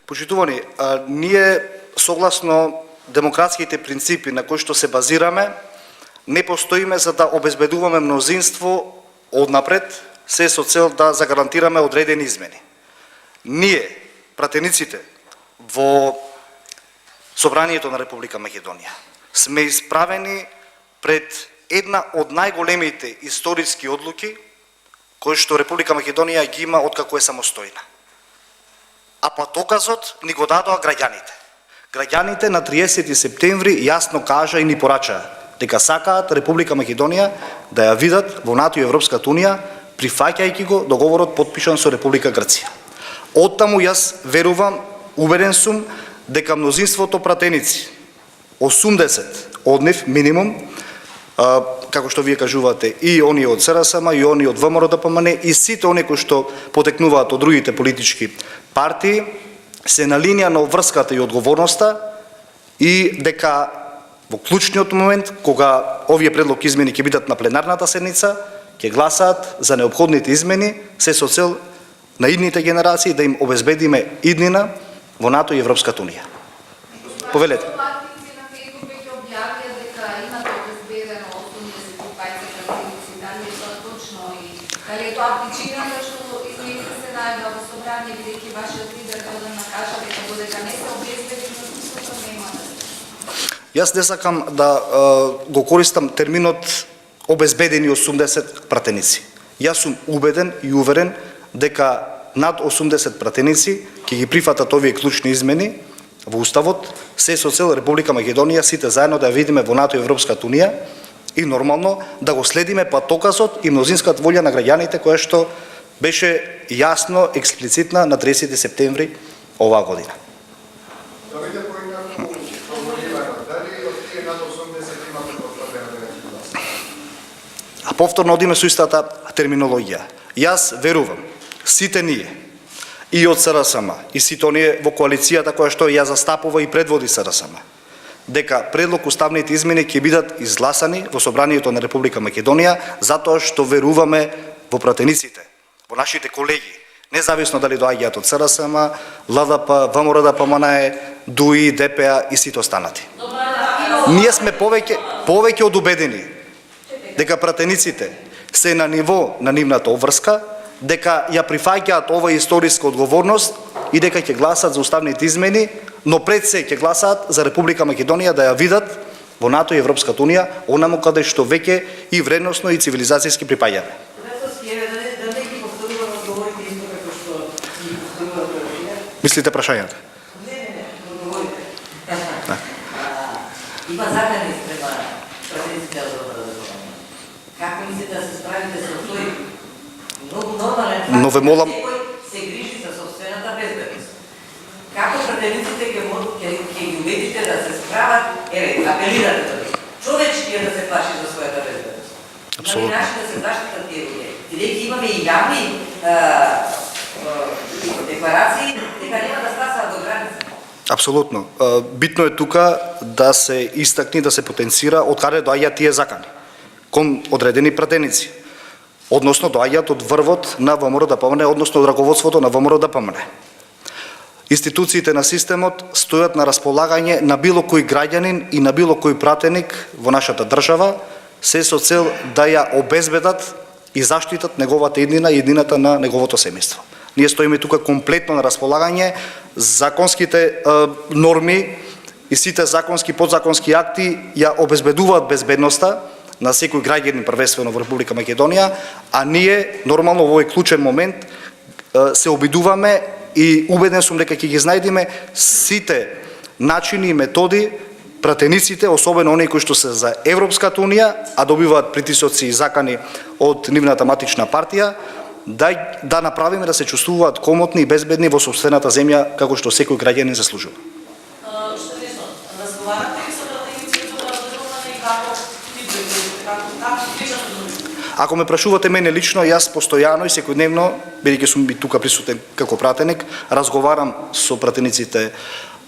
Почитувани, ние согласно демократските принципи на кои што се базираме, не постоиме за да обезбедуваме мнозинство однапред, се со цел да загарантираме одредени измени. Ние, пратениците во Собранието на Република Македонија, сме исправени пред една од најголемите историски одлуки кои што Република Македонија ги има откако е самостојна. А патоказот ни го дадоа граѓаните. Граѓаните на 30 септември јасно кажа и ни порачаа дека сакаат Република Македонија да ја видат во НАТО и Европската унија, прифаќајќи го договорот потпишан со Република Грција. Оттаму јас верувам, убеден сум дека мнозинството пратеници, 80 од нив минимум, како што вие кажувате, и оние од СРСМ, и оние од ВМРО-ДПМН, и сите оние кои што потекнуваат од другите политички партии, се на линија на обврската и одговорноста и дека во клучниот момент, кога овие предлог измени ќе бидат на пленарната седница, ќе гласаат за неопходните измени, се со цел на идните генерации да им обезбедиме иднина во НАТО и Европската унија. Повелете. Дали е тоа причината што измените се најдово собрание, бидејќи вашиот лидер Додан кажа дека додека не се обезбеди мнозинството нема да. Јас не сакам да го користам терминот обезбедени 80 пратеници. Јас сум убеден и уверен дека над 80 пратеници ќе ги прифатат овие клучни измени во Уставот, се со цел Република Македонија сите заедно да ја видиме во НАТО и Европската унија и нормално да го следиме патоказот и мнозинската волја на граѓаните која што беше јасно, експлицитна на 30 септември оваа година. А повторно одиме со истата терминологија. Јас верувам, сите ние, и од СРСМ, и сите оние во коалицијата која што ја застапува и предводи СРСМ, дека предлог уставните измени ќе бидат изгласани во Собранието на Република Македонија, затоа што веруваме во пратениците, во нашите колеги, независно дали доаѓаат од СРСМ, ЛДП, ВМРО-ДПМН, ДУИ, ДПА и сите останати. Ние сме повеќе од убедени дека пратениците се на ниво на нивната обврска, дека ја прифаќаат оваа историска одговорност и дека ќе гласат за уставните измени, но пред се ќе гласаат за Република Македонија да ја видат во НАТО и Европската унија, онаму каде што веќе и вредносно и цивилизацијски припаѓаме. Мислите прашањата? Не, одговорите. Има закани према пратениците од ВМРО-ДПМН. Како мислите да се справите со тој многу нормален факт? Но ве молам, се грижи за собствената безбедност. Како пратениците ќе ги убедите да се справат, апелирате да човечки е да се плаши за својата безбедност. Апсолутно. На начин да се заштитат тие луѓе. Бидејќи имаме и јавни декларации дека нема да стасаат до граница. апсолутно. Битно е тука да се истакне, да се потенцира од каде доаѓаат тие закани кон одредени пратеници. Односно доаѓаат од врвот на ВМРО-ДПМН, односно од раководството на ВМРО-ДПМН. Институциите на системот стојат на располагање на било кој граѓанин и на било кој пратеник во нашата држава, се со цел да ја обезбедат и заштитат неговата иднина и иднината на неговото семејство. Ние стоиме тука комплетно на располагање, законските норми и сите законски и подзаконски акти ја обезбедуваат безбедноста на секој граѓанин првенствено во Република Македонија, а ние нормално во овој клучен момент се обидуваме и убеден сум дека ќе ги знајдеме сите начини и методи пратениците, особено оние кои што се за Европската унија, а добиваат притисоци и закани од нивната матична партија, да направиме да се чувствуваат комотни и безбедни во сопствената земја како што секој граѓанин заслужува. Што ви разговарате ли со пратениците на ДПМН и како Ако ме прашувате мене лично, јас постојано и секојдневно, бидејќи сум и тука присутен како пратеник, разговарам со пратениците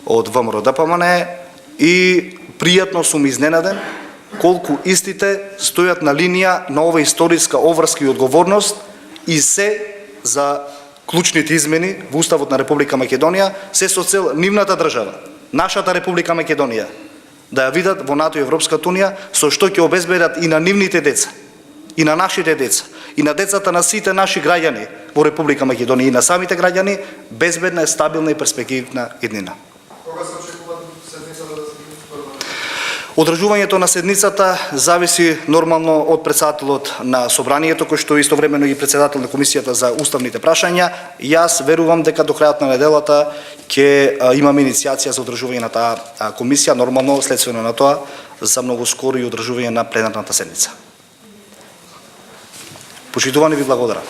од ВМРО-ДПМН и пријатно сум изненаден колку истите стојат на линија на ова историска обврска и одговорност и се за клучните измени во Уставот на Република Македонија се со цел нивната држава, нашата Република Македонија, да ја видат во НАТО и Европската Унија, со што ќе обезбедат и на нивните деца, и на нашите деца, и на децата на сите наши граѓани во Република Македонија, и на самите граѓани, безбедна, стабилна и перспективна иднина. Кога се очекува седницата да се прва? Одржувањето на седницата зависи нормално од председателот на собранието, кој што истовремено и председател на комисијата за уставните прашања. Јас верувам дека до крајот на неделата ќе имаме иницијација за одржување на таа комисија, нормално следствено на тоа за многу скоро и одржување на пленарната седница. Почитувани, ви благодарам.